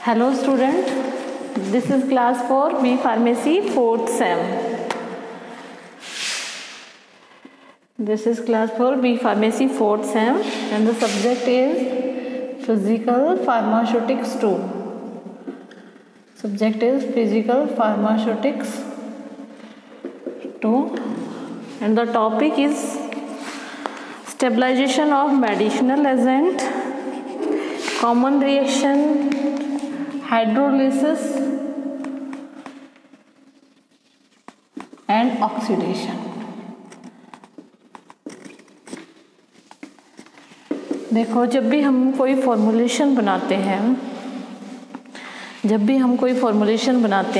Hello student, this is class 4 B Pharmacy 4th Sem. This is class 4 B Pharmacy 4th Sem and the subject is Physical Pharmaceutics 2. Subject is Physical Pharmaceutics 2 and the topic is Stabilization of Medicinal Agent, Common Reaction, Hydrolysis and Oxidation. देखो, जब भी हम कोई formulation बनाते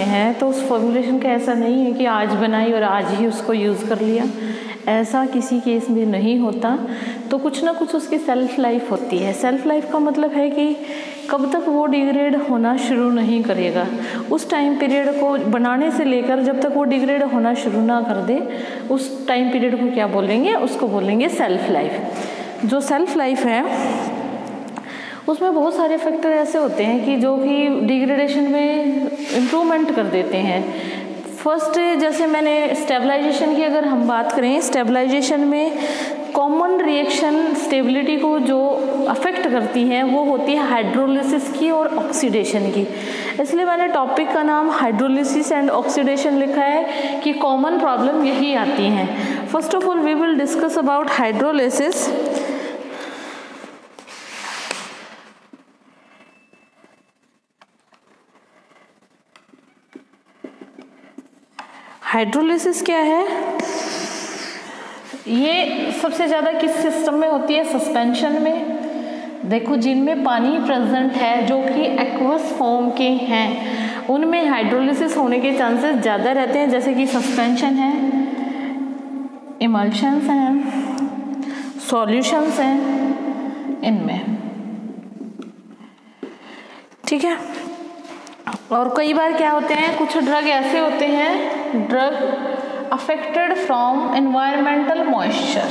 हैं तो उस formulation का ऐसा नहीं है कि आज बनाई और आज ही उसको यूज़ कर लिया, ऐसा किसी केस में नहीं होता। तो कुछ ना कुछ उसकी सेल्फ लाइफ होती है। सेल्फ लाइफ का मतलब है कि कब तक वो डिग्रेड होना शुरू नहीं करेगा, उस टाइम पीरियड को बनाने से लेकर जब तक वो डिग्रेड होना शुरू ना कर दे, उस टाइम पीरियड को क्या बोलेंगे? उसको बोलेंगे सेल्फ लाइफ। जो सेल्फ लाइफ है उसमें बहुत सारे फैक्टर ऐसे होते हैं कि जो कि डिग्रेडेशन में इम्प्रूवमेंट कर देते हैं। फर्स्ट, जैसे मैंने स्टेबलाइजेशन की अगर हम बात करें, स्टेबलाइजेशन में कॉमन रिएक्शन स्टेबिलिटी को जो अफेक्ट करती हैं वो होती है हाइड्रोलिसिस की और ऑक्सीडेशन की। इसलिए मैंने टॉपिक का नाम हाइड्रोलिसिस एंड ऑक्सीडेशन लिखा है कि कॉमन प्रॉब्लम यही आती हैं। First of all we will discuss about hydrolysis. Hydrolysis क्या है? ये सबसे ज़्यादा किस सिस्टम में होती है? सस्पेंशन में। देखो, जिनमें पानी प्रेजेंट है जो कि एक्वस फॉर्म के हैं उनमें हाइड्रोलिसिस होने के चांसेस ज़्यादा रहते हैं, जैसे कि सस्पेंशन है, इमल्शंस हैं, सॉल्यूशंस हैं, इनमें। ठीक है। और कई बार क्या होते हैं, कुछ ड्रग ऐसे होते हैं, drug affected from environmental moisture,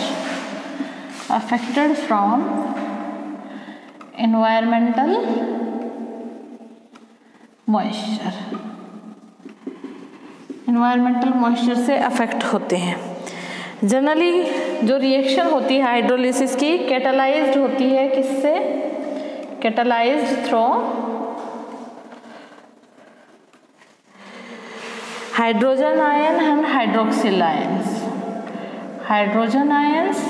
affected from environmental moisture, environmental moisture से अफेक्ट होते हैं। जनरली जो रिएक्शन होती है हाइड्रोलिसिस की कैटालाइज्ड होती है, किससे? Catalysed through hydrogen ion and hydroxyl ions, hydrogen ions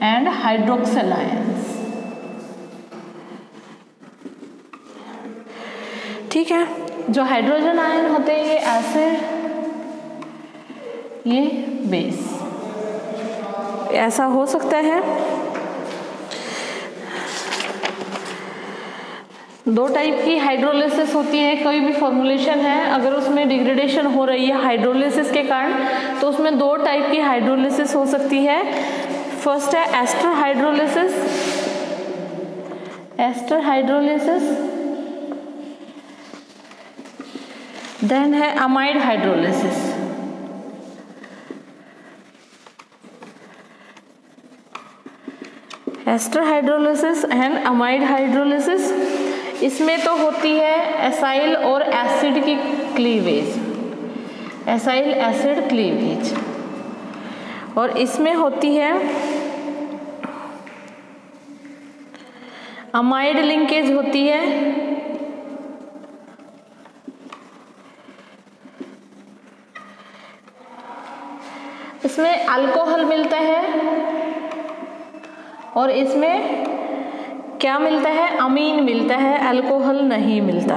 and hydroxyl ions. ठीक है। जो हाइड्रोजन आयन होते हैं ये एसिड, ये बेस, ऐसा हो सकता है। दो टाइप की हाइड्रोलिसिस होती है। कोई भी फॉर्मूलेशन है अगर उसमें डिग्रेडेशन हो रही है हाइड्रोलिसिस के कारण, तो उसमें दो टाइप की हाइड्रोलिसिस हो सकती है। फर्स्ट है ester hydrolysis, ester hydrolysis, then है amide hydrolysis. Ester hydrolysis and amide hydrolysis, इसमें तो होती है एसाइल और एसिड की क्लीवेज, एसाइल एसिड क्लीवेज, और इसमें होती है अमाइड लिंकेज होती है। इसमें अल्कोहल मिलता है और इसमें क्या मिलता है? अमीन मिलता है, अल्कोहल नहीं मिलता।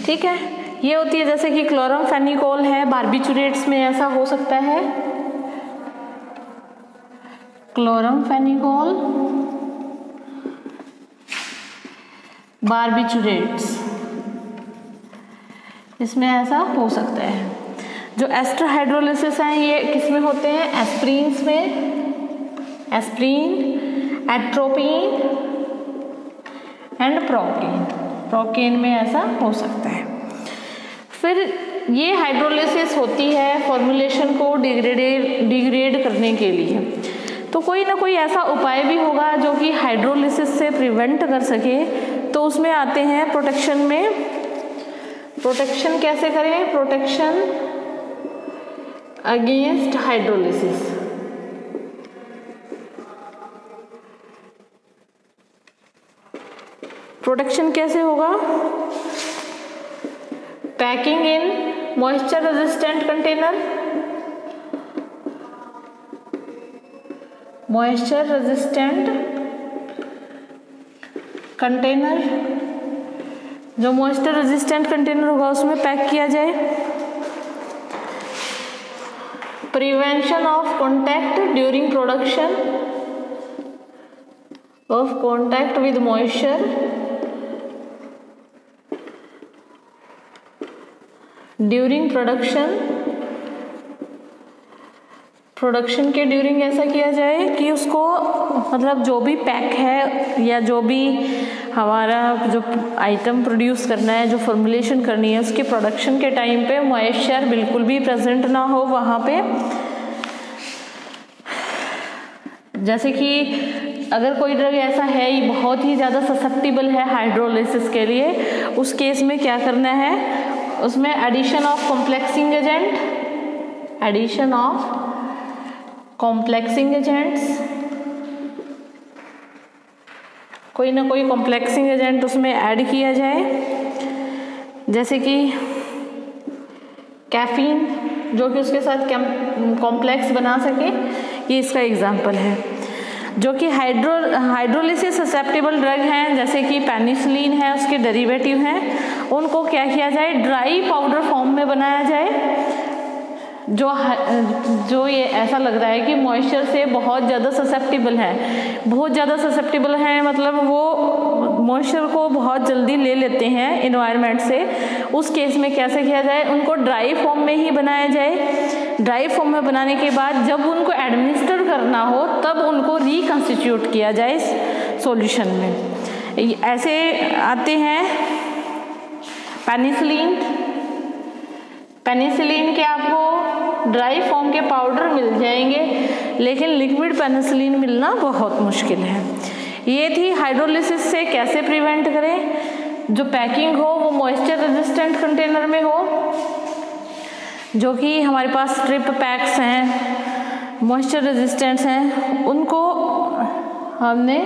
ठीक है। ये होती है जैसे कि क्लोरमफेनिकोल है, बार्बिचुरेट्स में ऐसा हो सकता है। क्लोरमफेनिकोल, बार्बिचुरेट्स, इसमें ऐसा हो सकता है। जो एस्टर हाइड्रोलिसिस हैं ये किस में होते हैं? एस्प्रीन्स में, aspirin, atropine and procaine, procaine में ऐसा हो सकता है। फिर ये हाइड्रोलिसिस होती है फॉर्मूलेशन को डिग्रेड करने के लिए। तो कोई ना कोई ऐसा उपाय भी होगा जो कि हाइड्रोलिसिस से प्रिवेंट कर सके, तो उसमें आते हैं प्रोटेक्शन में, प्रोटेक्शन कैसे करें, प्रोटेक्शन अगेंस्ट हाइड्रोलिसिस। प्रोटेक्शन कैसे होगा, packing in moisture resistant container, moisture resistant container, जो मॉइस्चर रेजिस्टेंट कंटेनर होगा उसमें पैक किया जाए। Prevention of contact during production of contact with moisture, during production, production के ड्यूरिंग ऐसा किया जाए कि उसको मतलब जो भी पैक है या जो भी हमारा जो आइटम प्रोड्यूस करना है, जो फॉर्मुलेशन करनी है, उसके प्रोडक्शन के टाइम पे मॉइस्चर बिल्कुल भी प्रेजेंट ना हो वहाँ पे। जैसे कि अगर कोई ड्रग ऐसा है ही बहुत ही ज़्यादा ससेप्टिबल है हाइड्रोलिसिस के लिए, उस केस में क्या करना है, उसमें addition of complexing agent, addition of complexing agents, कोई ना कोई कॉम्प्लेक्सिंग एजेंट उसमें ऐड किया जाए, जैसे कि कैफीन जो कि उसके साथ कॉम्प्लेक्स बना सके, ये इसका एग्जाम्पल है। जो कि हाइड्रोलिसिस ससेप्टेबल ड्रग हैं जैसे कि पेनिसिलिन है, उसके डेरिवेटिव हैं, उनको क्या किया जाए, ड्राई पाउडर फॉर्म में बनाया जाए। जो ये ऐसा लग रहा है कि मॉइस्चर से बहुत ज़्यादा ससेप्टेबल है, बहुत ज़्यादा ससेप्टेबल है मतलब वो मॉइस्चर को बहुत जल्दी ले लेते हैं इन्वायरमेंट से, उस केस में कैसे किया जाए, उनको ड्राई फॉर्म में ही बनाया जाए। ड्राई फॉर्म में बनाने के बाद जब उनको एडमिनिस्टर करना हो तब उनको रिकंस्टिट्यूट किया जाए सॉल्यूशन में। ऐसे आते हैं पेनिसिलिन, पेनिसिलिन के आपको ड्राई फॉर्म के पाउडर मिल जाएंगे, लेकिन लिक्विड पेनिसिलिन मिलना बहुत मुश्किल है। ये थी हाइड्रोलिसिस से कैसे प्रिवेंट करें, जो पैकिंग हो वो मॉइस्चर रेजिस्टेंट कंटेनर में हो, जो कि हमारे पास स्ट्रिप पैक्स हैं, मॉइस्चर रेजिस्टेंट्स हैं, उनको हमने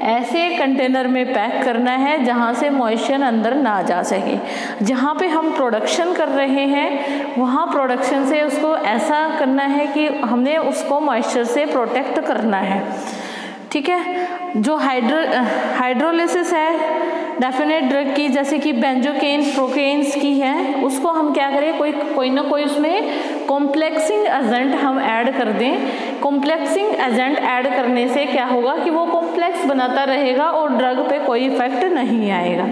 ऐसे कंटेनर में पैक करना है जहाँ से मॉइस्चर अंदर ना जा सके। जहाँ पे हम प्रोडक्शन कर रहे हैं वहाँ प्रोडक्शन से उसको ऐसा करना है कि हमने उसको मॉइस्चर से प्रोटेक्ट करना है, ठीक है। जो हाइड्रोलिसिस है डेफिनेट ड्रग की, जैसे कि बेंजोकेन प्रोकेन्स की है, उसको हम क्या करें, कोई ना कोई उसमें कॉम्प्लेक्सिंग एजेंट हम ऐड कर दें। कॉम्प्लेक्सिंग एजेंट ऐड करने से क्या होगा कि वो कॉम्प्लेक्स बनाता रहेगा और ड्रग पे कोई इफेक्ट नहीं आएगा।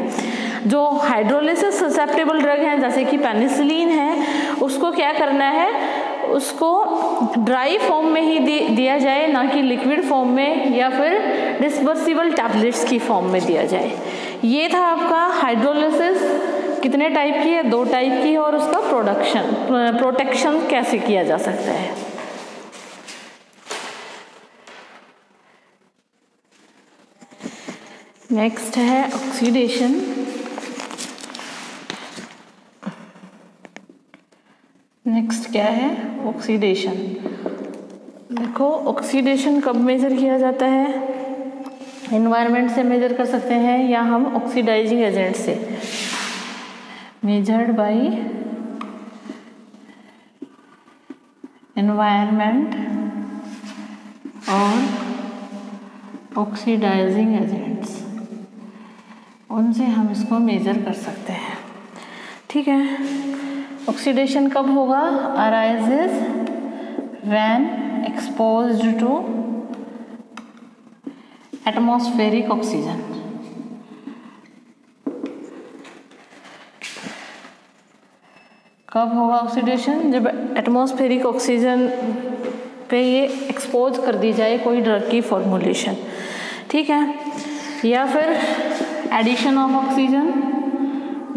जो हाइड्रोलिसिस ससेप्टेबल ड्रग हैं जैसे कि पेनिसिलिन है, उसको क्या करना है, उसको ड्राई फॉर्म में ही दिया जाए, ना कि लिक्विड फॉर्म में या फिर डिस्पर्सिबल टैबलेट्स की फॉर्म में दिया जाए। ये था आपका हाइड्रोलिसिस। कितने टाइप की है, 2 टाइप की है, और उसका प्रोटेक्शन कैसे किया जा सकता है। नेक्स्ट है ऑक्सीडेशन। नेक्स्ट क्या है, ऑक्सीडेशन। देखो ऑक्सीडेशन कब मेजर किया जाता है, एनवायरनमेंट से मेजर कर सकते हैं या हम ऑक्सीडाइजिंग एजेंट से। मेजर्ड बाय एनवायरनमेंट और ऑक्सीडाइजिंग एजेंट्स, उनसे हम इसको मेजर कर सकते हैं, ठीक है। ऑक्सीडेशन कब होगा, arises when exposed to atmospheric oxygen. कब होगा ऑक्सीडेशन, जब एटमॉस्फेरिक ऑक्सीजन पे ये एक्सपोज कर दी जाए कोई ड्रग की फॉर्मुलेशन, ठीक है, या फिर एडिशन ऑफ ऑक्सीजन,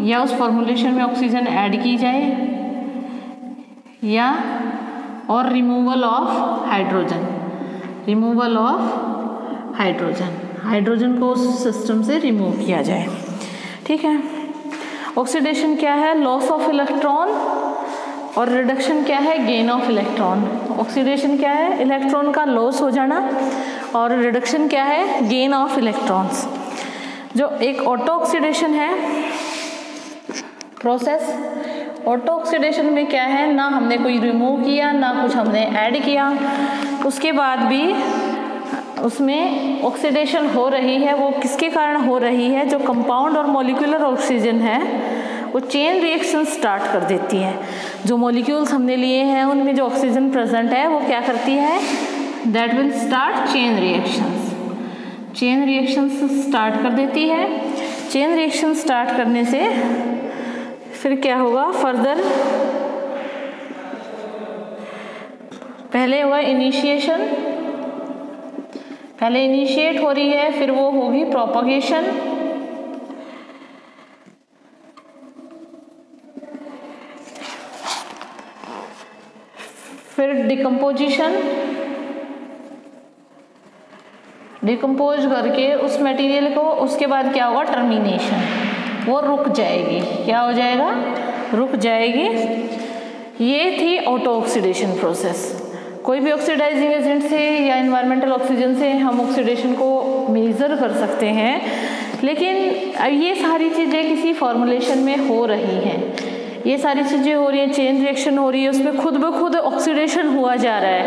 या उस फॉर्मुलेशन में ऑक्सीजन ऐड की जाए, या और removal of hydrogen, removal of hydrogen को उस सिस्टम से रिमूव किया जाए। ठीक है। ऑक्सीडेशन क्या है? लॉस ऑफ इलेक्ट्रॉन, और रिडक्शन क्या है? Gain of electron. ऑक्सीडेशन क्या है? इलेक्ट्रॉन का लॉस हो जाना, और रिडक्शन क्या है? Gain of electrons. जो एक ऑटो ऑक्सीडेशन है प्रोसेस, ऑटो ऑक्सीडेशन में क्या है, ना हमने कोई रिमूव किया ना कुछ हमने ऐड किया, उसके बाद भी उसमें ऑक्सीडेशन हो रही है। वो किसके कारण हो रही है? जो कंपाउंड और मॉलिक्यूलर ऑक्सीजन है वो चेन रिएक्शन स्टार्ट कर देती है। जो मॉलिक्यूल्स हमने लिए हैं उनमें जो ऑक्सीजन प्रेजेंट है वो क्या करती है? That will start chain reactions. Chain reactions start कर देती है। चेन रिएक्शन स्टार्ट करने से फिर क्या होगा? फर्दर पहले होगा इनिशिएशन, पहले इनिशिएट हो रही है, फिर वो होगी प्रोपगेशन, फिर डिकम्पोजिशन, डिकम्पोज करके उस मटेरियल को, उसके बाद क्या होगा? टर्मिनेशन, वो रुक जाएगी। क्या हो जाएगा? रुक जाएगी। ये थी ऑटो ऑक्सीडेशन प्रोसेस। कोई भी ऑक्सीडाइजिंग एजेंट से या इन्वायरमेंटल ऑक्सीजन से हम ऑक्सीडेशन को मेज़र कर सकते हैं, लेकिन ये सारी चीज़ें किसी फॉर्मुलेशन में हो रही हैं। ये सारी चीज़ें हो रही हैं, चेन रिएक्शन हो रही है, उसमें खुद ब खुद ऑक्सीडेशन हुआ जा रहा है,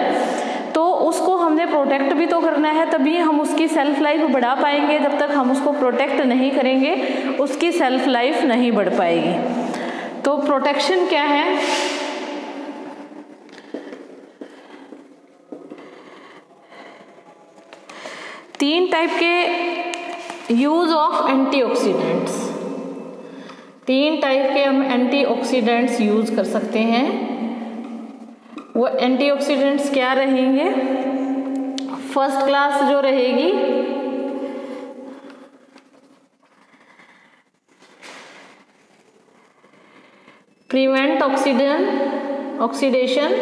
तो उसको हमने प्रोटेक्ट भी तो करना है, तभी हम उसकी सेल्फ लाइफ बढ़ा पाएंगे। जब तक हम उसको प्रोटेक्ट नहीं करेंगे उसकी सेल्फ लाइफ नहीं बढ़ पाएगी। तो प्रोटेक्शन क्या है? तीन टाइप के यूज ऑफ एंटीऑक्सीडेंट्स, तीन टाइप के हम एंटीऑक्सीडेंट्स यूज कर सकते हैं। वो एंटीऑक्सीडेंट्स क्या रहेंगे? फर्स्ट क्लास जो रहेगी प्रिवेंट ऑक्सीडेशन,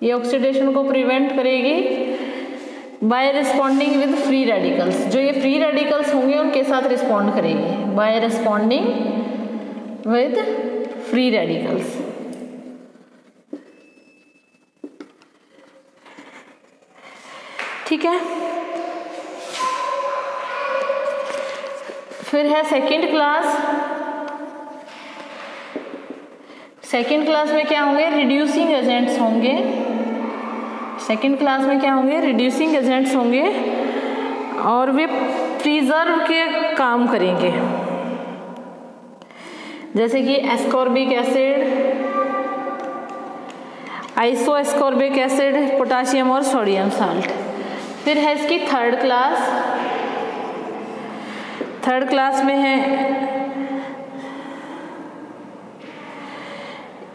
ये ऑक्सीडेशन को प्रिवेंट करेगी by responding with free radicals. जो ये फ्री रेडिकल्स होंगे उनके साथ रिस्पॉन्ड करेगी by responding with free radicals. ठीक है। फिर है सेकंड क्लास। सेकंड क्लास में क्या होंगे? रिड्यूसिंग एजेंट्स होंगे। सेकंड क्लास में क्या होंगे? रिड्यूसिंग एजेंट्स होंगे और वे प्रिजर्व के काम करेंगे, जैसे कि ascorbic acid, iso ascorbic acid, potassium और सोडियम साल्ट। फिर है इसकी थर्ड क्लास। थर्ड क्लास में है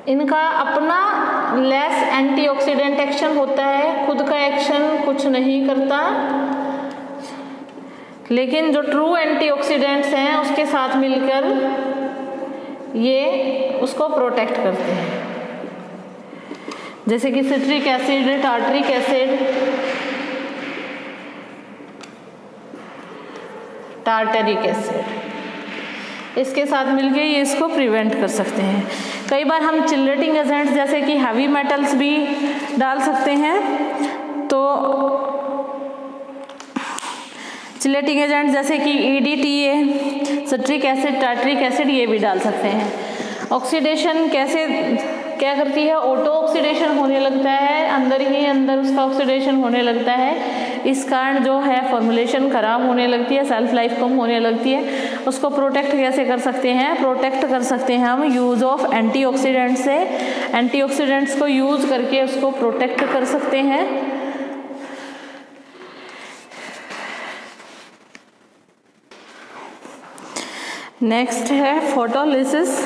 इनका अपना लेस एंटीऑक्सीडेंट एक्शन होता है, खुद का एक्शन कुछ नहीं करता, लेकिन जो ट्रू एंटीऑक्सीडेंट्स हैं उसके साथ मिलकर ये उसको प्रोटेक्ट करते हैं, जैसे कि citric acid, tartaric acid, tartaric acid, इसके साथ मिलकर ये इसको प्रिवेंट कर सकते हैं। कई बार हम चिल्लेटिंग एजेंट्स जैसे कि हैवी मेटल्स भी डाल सकते हैं। तो चिल्लेटिंग एजेंट जैसे कि EDTA, citric acid, tartaric acid, ये भी डाल सकते हैं। ऑक्सीडेशन कैसे क्या करती है? ऑटो ऑक्सीडेशन होने लगता है, अंदर ही अंदर उसका ऑक्सीडेशन होने लगता है। इस कारण जो है फॉर्मुलेशन खराब होने लगती है, सेल्फ लाइफ कम होने लगती है। उसको प्रोटेक्ट कैसे कर सकते हैं? प्रोटेक्ट कर सकते हैं हम यूज़ ऑफ एंटीऑक्सीडेंट से। एंटीऑक्सीडेंट्स को यूज़ करके उसको प्रोटेक्ट कर सकते हैं। नेक्स्ट है फोटोलिसिस।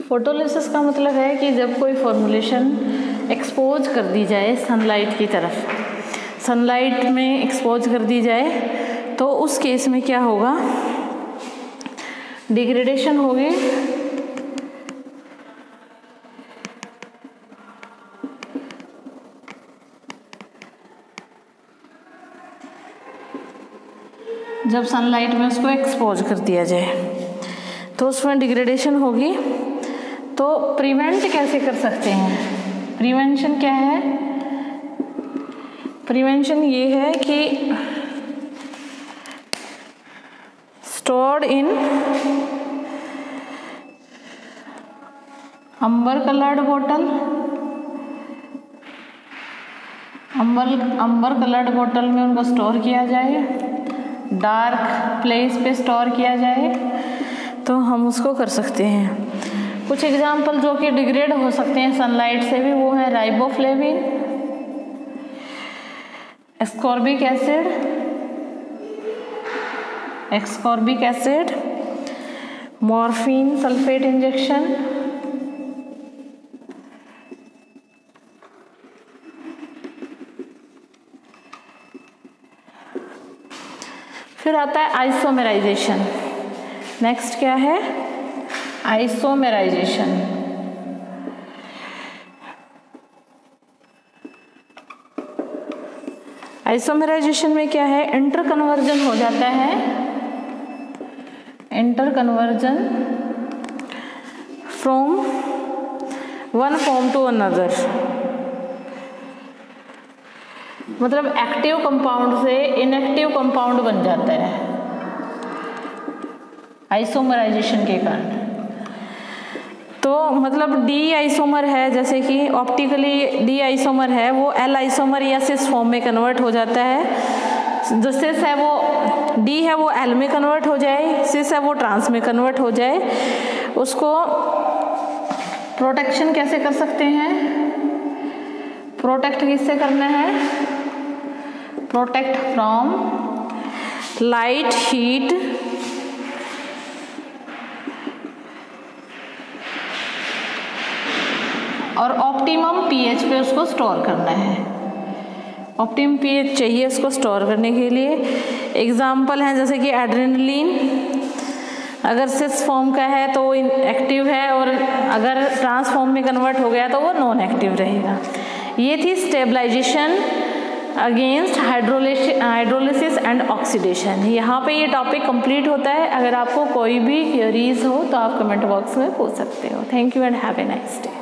फोटोलिसिस का मतलब है कि जब कोई फॉर्मुलेशन एक्सपोज कर दी जाए सनलाइट की तरफ, सनलाइट में एक्सपोज कर दी जाए, तो उस केस में क्या होगा? डिग्रेडेशन होगी, जब सनलाइट में उसको एक्सपोज कर दिया जाए तो उसमें डिग्रेडेशन होगी। तो प्रिवेंट कैसे कर सकते हैं? प्रिवेंशन क्या है? प्रिवेंशन ये है कि स्टोर्ड इन अंबर कलर्ड बोतल, अंबर कलर्ड बोतल में उनको स्टोर किया जाए, डार्क प्लेस पे स्टोर किया जाए, तो हम उसको कर सकते हैं। कुछ एग्जाम्पल जो कि डिग्रेड हो सकते हैं सनलाइट से भी, वो है riboflavin, ascorbic acid, morphine sulphate injection, फिर आता है आइसोमेराइजेशन। नेक्स्ट क्या है? आइसोमेराइजेशन। आइसोमेराइजेशन में क्या है? इंटर कन्वर्जन हो जाता है, inter conversion from one form to another, मतलब एक्टिव कंपाउंड से इनएक्टिव कंपाउंड बन जाता है आइसोमराइजेशन के कारण। तो मतलब डी आइसोमर है, जैसे कि ऑप्टिकली डी आइसोमर है, वो एल आइसोमर या सिस फॉर्म में कन्वर्ट हो जाता है। जो सिस है वो डी है वो एल में कन्वर्ट हो जाए, सिस है वो ट्रांस में कन्वर्ट हो जाए। उसको प्रोटेक्शन कैसे कर सकते हैं? प्रोटेक्ट किससे करना है? प्रोटेक्ट फ्रॉम लाइट, हीट, और ऑप्टिमम पीएच पे उसको स्टोर करना है। ऑप्टिमम पीएच चाहिए उसको स्टोर करने के लिए। एग्जाम्पल हैं जैसे कि एड्रेनलिन, अगर सिस फॉर्म का है तो वो एक्टिव है, और अगर ट्रांस फॉर्म में कन्वर्ट हो गया तो वो नॉन एक्टिव रहेगा। ये थी stabilization against hydrolysis and oxidation. यहाँ पे ये टॉपिक कंप्लीट होता है। अगर आपको कोई भी क्वेरीज हो तो आप कमेंट बॉक्स में पूछ सकते हो। Thank you and have a nice day.